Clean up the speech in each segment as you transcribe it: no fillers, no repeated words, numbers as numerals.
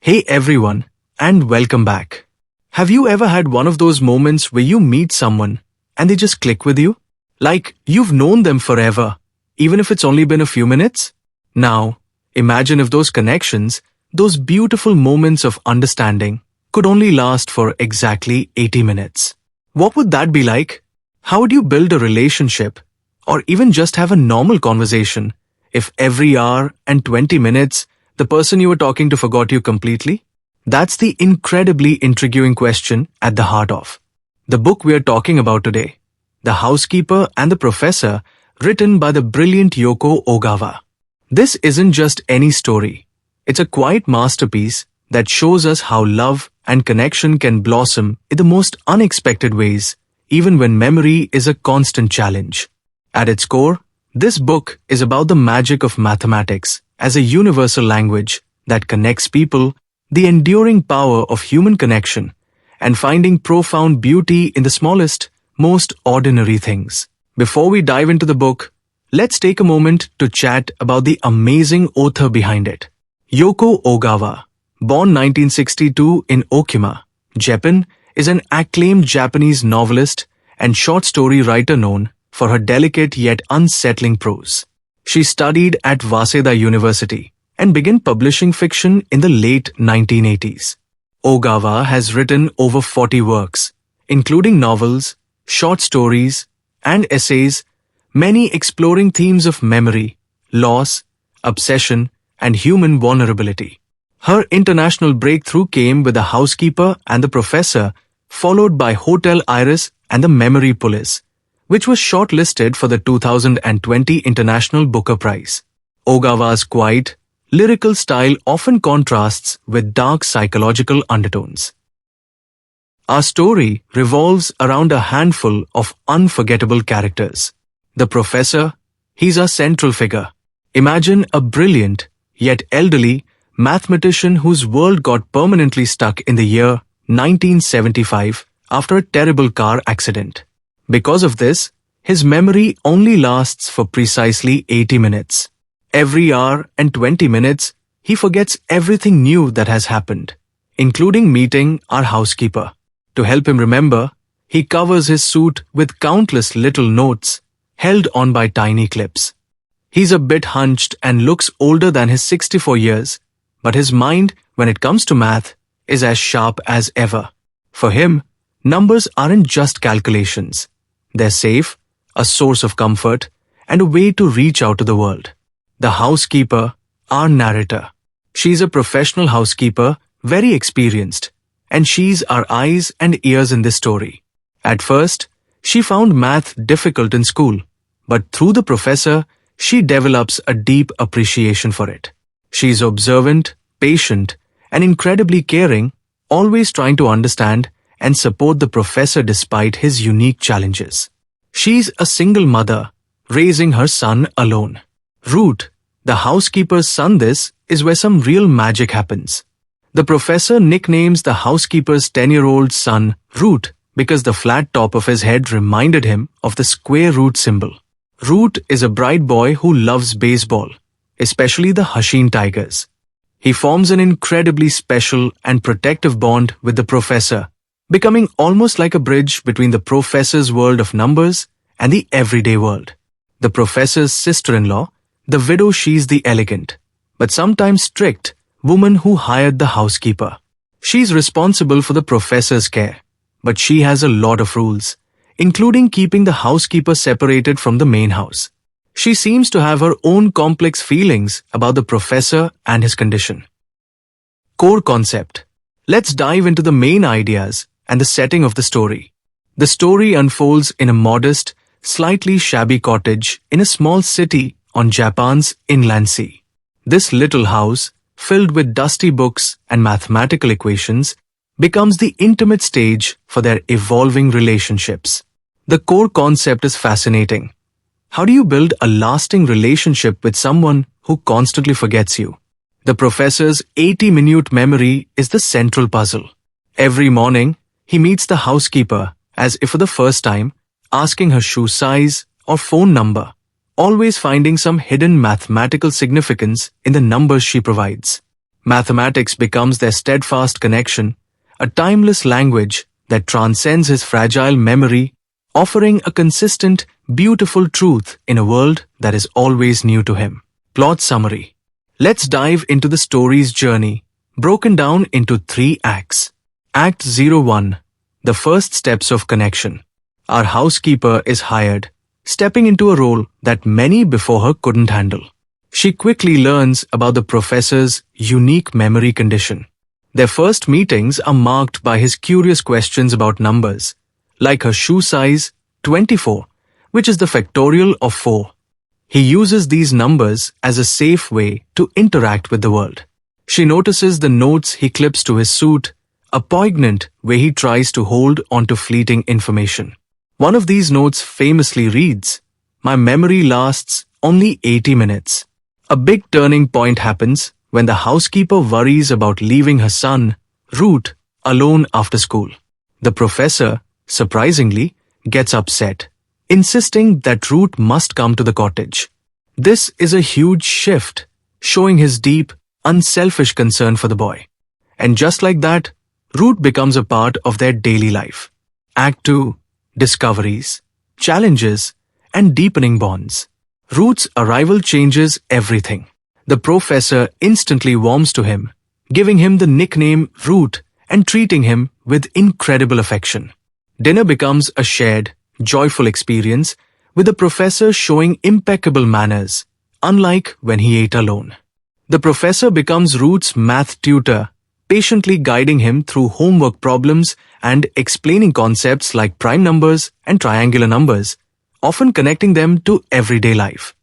Hey everyone, and welcome back. Have you ever had one of those moments where you meet someone and they just click with you? Like you've known them forever, even if it's only been a few minutes? Now, imagine if those connections, those beautiful moments of understanding, could only last for exactly 80 minutes. What would that be like? How would you build a relationship, or even just have a normal conversation, if every hour and 20 minutes the person you were talking to forgot you completely? That's the incredibly intriguing question at the heart of the book we are talking about today, The Housekeeper and the Professor, written by the brilliant Yoko Ogawa. This isn't just any story. It's a quiet masterpiece that shows us how love and connection can blossom in the most unexpected ways, even when memory is a constant challenge. At its core, this book is about the magic of mathematics as a universal language that connects people, the enduring power of human connection, and finding profound beauty in the smallest, most ordinary things. Before we dive into the book, let's take a moment to chat about the amazing author behind it. Yoko Ogawa, born 1962 in Okima, Japan, is an acclaimed Japanese novelist and short story writer known for her delicate yet unsettling prose. She studied at Waseda University and began publishing fiction in the late 1980s. Ogawa has written over 40 works, including novels, short stories, and essays, many exploring themes of memory, loss, obsession, and human vulnerability. Her international breakthrough came with The Housekeeper and the Professor, followed by Hotel Iris and The Memory Police, which was shortlisted for the 2020 International Booker Prize. Ogawa's quiet, lyrical style often contrasts with dark psychological undertones. Our story revolves around a handful of unforgettable characters. The Professor, he's our central figure. Imagine a brilliant, yet elderly, mathematician whose world got permanently stuck in the year 1975 after a terrible car accident. Because of this, his memory only lasts for precisely 80 minutes. Every hour and 20 minutes, he forgets everything new that has happened, including meeting our housekeeper. To help him remember, he covers his suit with countless little notes, held on by tiny clips. He's a bit hunched and looks older than his 64 years, but his mind, when it comes to math, is as sharp as ever. For him, numbers aren't just calculations. They're safe, a source of comfort, and a way to reach out to the world. The housekeeper, our narrator. She's a professional housekeeper, very experienced, and she's our eyes and ears in this story. At first, she found math difficult in school, but through the Professor, she develops a deep appreciation for it. She's observant, patient, and incredibly caring, always trying to understand and support the Professor despite his unique challenges. She's a single mother, raising her son alone. Root, the housekeeper's son. This is where some real magic happens. The Professor nicknames the housekeeper's 10-year-old son Root because the flat top of his head reminded him of the square root symbol. Root is a bright boy who loves baseball, especially the Hanshin Tigers. He forms an incredibly special and protective bond with the Professor, becoming almost like a bridge between the Professor's world of numbers and the everyday world. The Professor's sister-in-law, the widow, she's the elegant, but sometimes strict, woman who hired the housekeeper. She's responsible for the Professor's care, but she has a lot of rules, including keeping the housekeeper separated from the main house. She seems to have her own complex feelings about the Professor and his condition. Core concept. Let's dive into the main ideas and the setting of the story. The story unfolds in a modest, slightly shabby cottage in a small city on Japan's inland sea. This little house, filled with dusty books and mathematical equations, becomes the intimate stage for their evolving relationships. The core concept is fascinating. How do you build a lasting relationship with someone who constantly forgets you? The Professor's 80-minute memory is the central puzzle. Every morning, he meets the housekeeper as if for the first time, asking her shoe size or phone number, always finding some hidden mathematical significance in the numbers she provides. Mathematics becomes their steadfast connection, a timeless language that transcends his fragile memory, offering a consistent, beautiful truth in a world that is always new to him. Plot summary. Let's dive into the story's journey, broken down into 3 acts. Act 01. The first steps of connection. Our housekeeper is hired, stepping into a role that many before her couldn't handle. She quickly learns about the professor's unique memory condition. Their first meetings are marked by his curious questions about numbers, like her shoe size, 24, which is the factorial of 4. He uses these numbers as a safe way to interact with the world. She notices the notes he clips to his suit, a poignant way he tries to hold onto fleeting information. One of these notes famously reads, "My memory lasts only 80 minutes. A big turning point happens when the housekeeper worries about leaving her son, Root, alone after school. The professor, surprisingly, gets upset, insisting that Root must come to the cottage. This is a huge shift, showing his deep, unselfish concern for the boy. And just like that, Root becomes a part of their daily life. Act 2. Discoveries, challenges, and deepening bonds. Root's arrival changes everything. The professor instantly warms to him, giving him the nickname Root and treating him with incredible affection. Dinner becomes a shared, joyful experience, with the professor showing impeccable manners, unlike when he ate alone. The professor becomes Root's math tutor, patiently guiding him through homework problems and explaining concepts like prime numbers and triangular numbers, often connecting them to everyday life.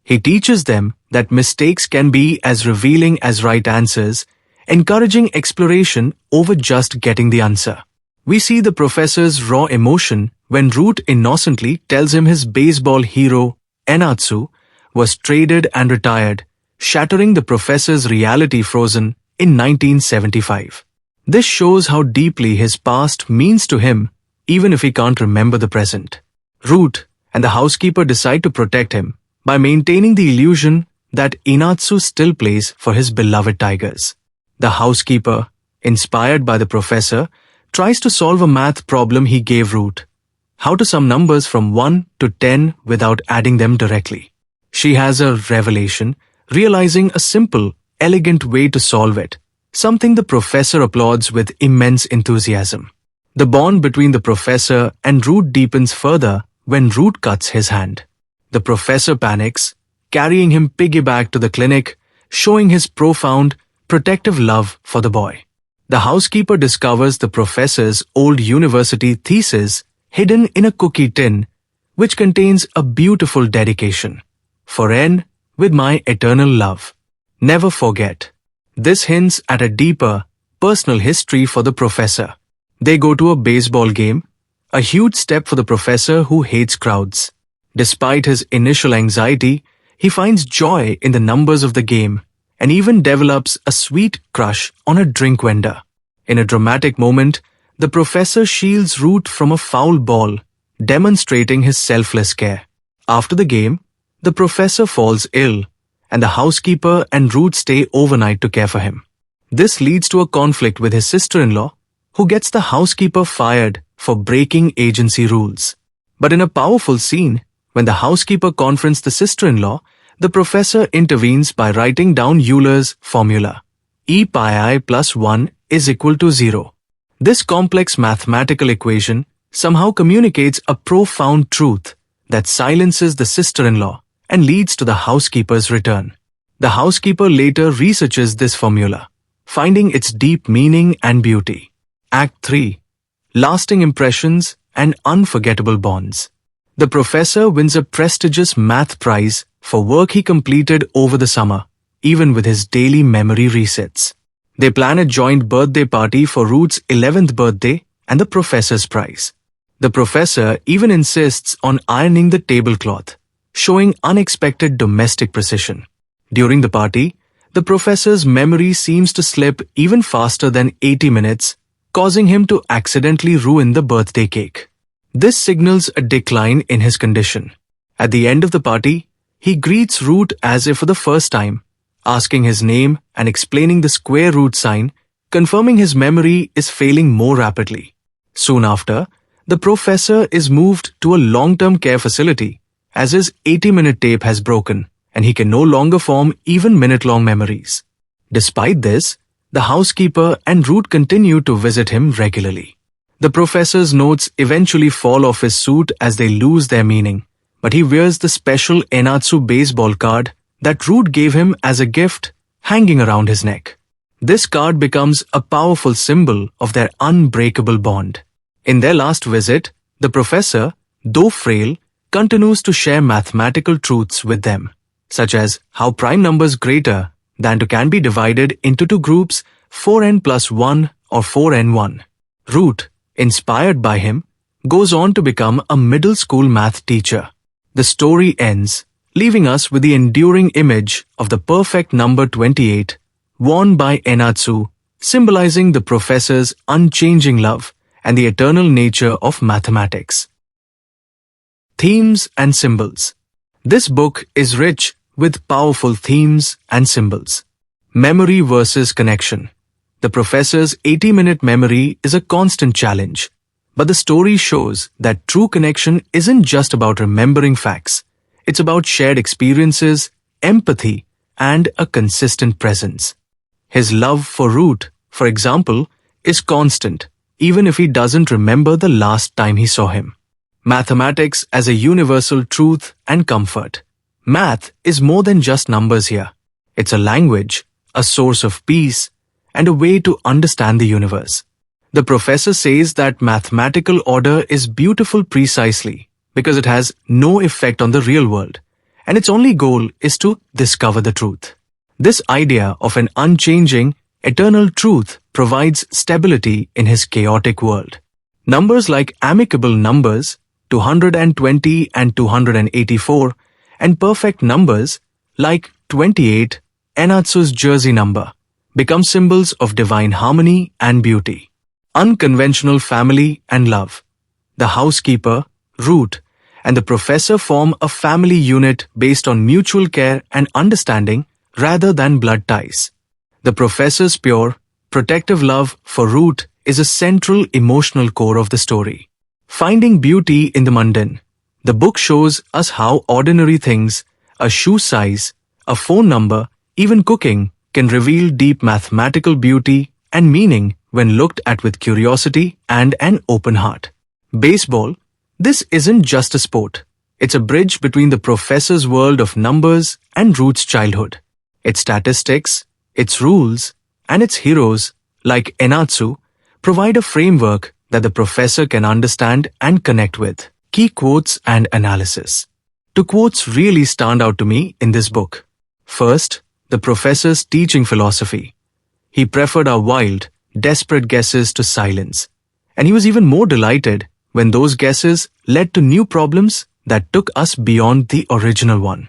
He teaches them that mistakes can be as revealing as right answers, encouraging exploration over just getting the answer. We see the professor's raw emotion when Root innocently tells him his baseball hero, Enatsu, was traded and retired, shattering the professor's reality frozen in 1975. This shows how deeply his past means to him, even if he can't remember the present. Root and the housekeeper decide to protect him by maintaining the illusion that Inatsu still plays for his beloved Tigers. The housekeeper, inspired by the professor, tries to solve a math problem he gave Root: how to sum numbers from 1 to 10 without adding them directly. She has a revelation, realizing a simple, elegant way to solve it, something the professor applauds with immense enthusiasm. The bond between the professor and Root deepens further when Root cuts his hand. The professor panics, carrying him piggyback to the clinic, showing his profound, protective love for the boy. The housekeeper discovers the professor's old university thesis hidden in a cookie tin, which contains a beautiful dedication. For N, with my eternal love. Never forget. This hints at a deeper, personal history for the professor. They go to a baseball game, a huge step for the professor who hates crowds. Despite his initial anxiety, he finds joy in the numbers of the game and even develops a sweet crush on a drink vendor. In a dramatic moment, the professor shields Root from a foul ball, demonstrating his selfless care. After the game, the professor falls ill, and the housekeeper and Root stay overnight to care for him. This leads to a conflict with his sister-in-law, who gets the housekeeper fired for breaking agency rules. But in a powerful scene, when the housekeeper confronts the sister-in-law, the professor intervenes by writing down Euler's formula. E pi I plus 1 is equal to 0. This complex mathematical equation somehow communicates a profound truth that silences the sister-in-law and leads to the housekeeper's return. The housekeeper later researches this formula, finding its deep meaning and beauty. Act 3. Lasting impressions and unforgettable bonds. The professor wins a prestigious math prize for work he completed over the summer, even with his daily memory resets. They plan a joint birthday party for Root's 11th birthday and the professor's prize. The professor even insists on ironing the tablecloth, showing unexpected domestic precision. During the party, the professor's memory seems to slip even faster than 80 minutes, causing him to accidentally ruin the birthday cake. This signals a decline in his condition. At the end of the party, he greets Root as if for the first time, asking his name and explaining the square root sign, confirming his memory is failing more rapidly. Soon after, the professor is moved to a long-term care facility as his 80-minute tape has broken and he can no longer form even minute-long memories. Despite this, the housekeeper and Root continue to visit him regularly. The professor's notes eventually fall off his suit as they lose their meaning, but he wears the special Enatsu baseball card that Root gave him as a gift hanging around his neck. This card becomes a powerful symbol of their unbreakable bond. In their last visit, the professor, though frail, continues to share mathematical truths with them, such as how prime numbers greater than 2 can be divided into two groups 4n plus 1 or 4n1. Root, inspired by him, goes on to become a middle school math teacher. The story ends, leaving us with the enduring image of the perfect number 28, worn by Enatsu, symbolizing the professor's unchanging love and the eternal nature of mathematics. Themes and symbols. This book is rich with powerful themes and symbols. Memory versus connection. The professor's 80-minute memory is a constant challenge, but the story shows that true connection isn't just about remembering facts. It's about shared experiences, empathy, and a consistent presence. His love for Root, for example, is constant, even if he doesn't remember the last time he saw him. Mathematics as a universal truth and comfort. Math is more than just numbers here. It's a language, a source of peace, and a way to understand the universe. The professor says that mathematical order is beautiful precisely because it has no effect on the real world, and its only goal is to discover the truth. This idea of an unchanging, eternal truth provides stability in his chaotic world. Numbers like amicable numbers, 220 and 284, and perfect numbers like 28, Enatsu's jersey number, become symbols of divine harmony and beauty. Unconventional family and love. The housekeeper, Root, and the professor form a family unit based on mutual care and understanding rather than blood ties. The professor's pure, protective love for Root is a central emotional core of the story. Finding beauty in the mundane. The book shows us how ordinary things, a shoe size, a phone number, even cooking, can reveal deep mathematical beauty and meaning when looked at with curiosity and an open heart. Baseball. This isn't just a sport. It's a bridge between the professor's world of numbers and Root's childhood. Its statistics, its rules, and its heroes, like Enatsu, provide a framework that the professor can understand and connect with. Key quotes and analysis. Two quotes really stand out to me in this book. First, the professor's teaching philosophy. He preferred our wild, desperate guesses to silence, and he was even more delighted when those guesses led to new problems that took us beyond the original one.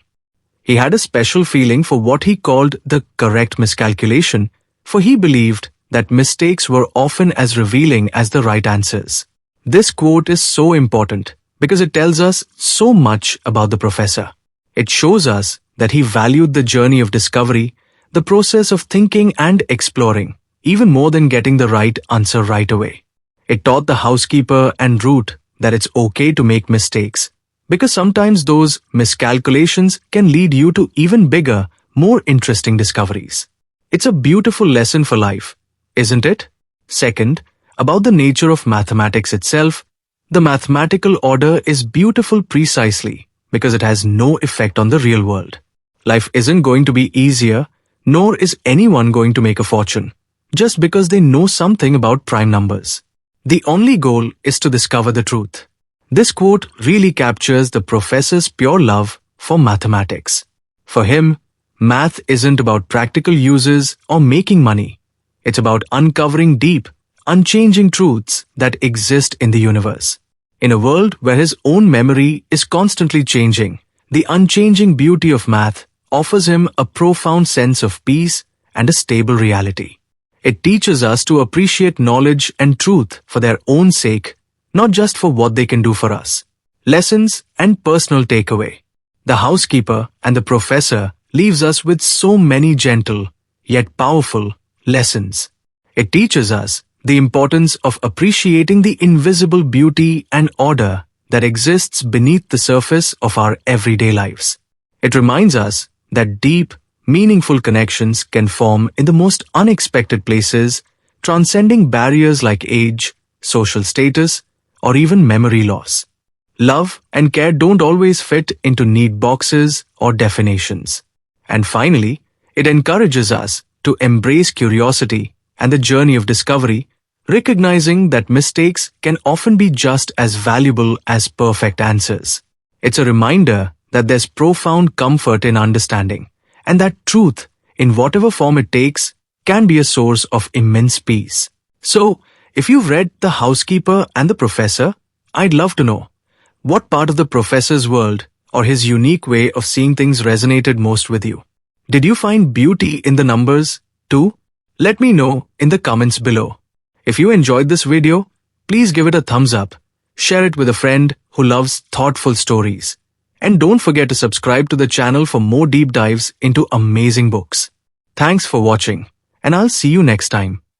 He had a special feeling for what he called the correct miscalculation, for he believed that mistakes were often as revealing as the right answers. This quote is so important because it tells us so much about the professor. It shows us that he valued the journey of discovery, the process of thinking and exploring, even more than getting the right answer right away. It taught the housekeeper and Root that it's okay to make mistakes, because sometimes those miscalculations can lead you to even bigger, more interesting discoveries. It's a beautiful lesson for life, isn't it? Second, about the nature of mathematics itself, the mathematical order is beautiful precisely because it has no effect on the real world. Life isn't going to be easier, nor is anyone going to make a fortune, just because they know something about prime numbers. The only goal is to discover the truth. This quote really captures the professor's pure love for mathematics. For him, math isn't about practical uses or making money. It's about uncovering deep, unchanging truths that exist in the universe. In a world where his own memory is constantly changing, the unchanging beauty of math offers him a profound sense of peace and a stable reality. It teaches us to appreciate knowledge and truth for their own sake, not just for what they can do for us. Lessons and personal takeaway. The housekeeper and the professor leaves us with so many gentle, yet powerful, lessons. It teaches us the importance of appreciating the invisible beauty and order that exists beneath the surface of our everyday lives. It reminds us that deep, meaningful connections can form in the most unexpected places, transcending barriers like age, social status, or even memory loss. Love and care don't always fit into neat boxes or definitions. And finally, it encourages us to embrace curiosity and the journey of discovery, recognizing that mistakes can often be just as valuable as perfect answers. It's a reminder that there's profound comfort in understanding, and that truth, in whatever form it takes, can be a source of immense peace. So, if you've read The Housekeeper and The Professor, I'd love to know, what part of the professor's world or his unique way of seeing things resonated most with you? Did you find beauty in the numbers, too? Let me know in the comments below. If you enjoyed this video, please give it a thumbs up, share it with a friend who loves thoughtful stories, and don't forget to subscribe to the channel for more deep dives into amazing books. Thanks for watching, and I'll see you next time.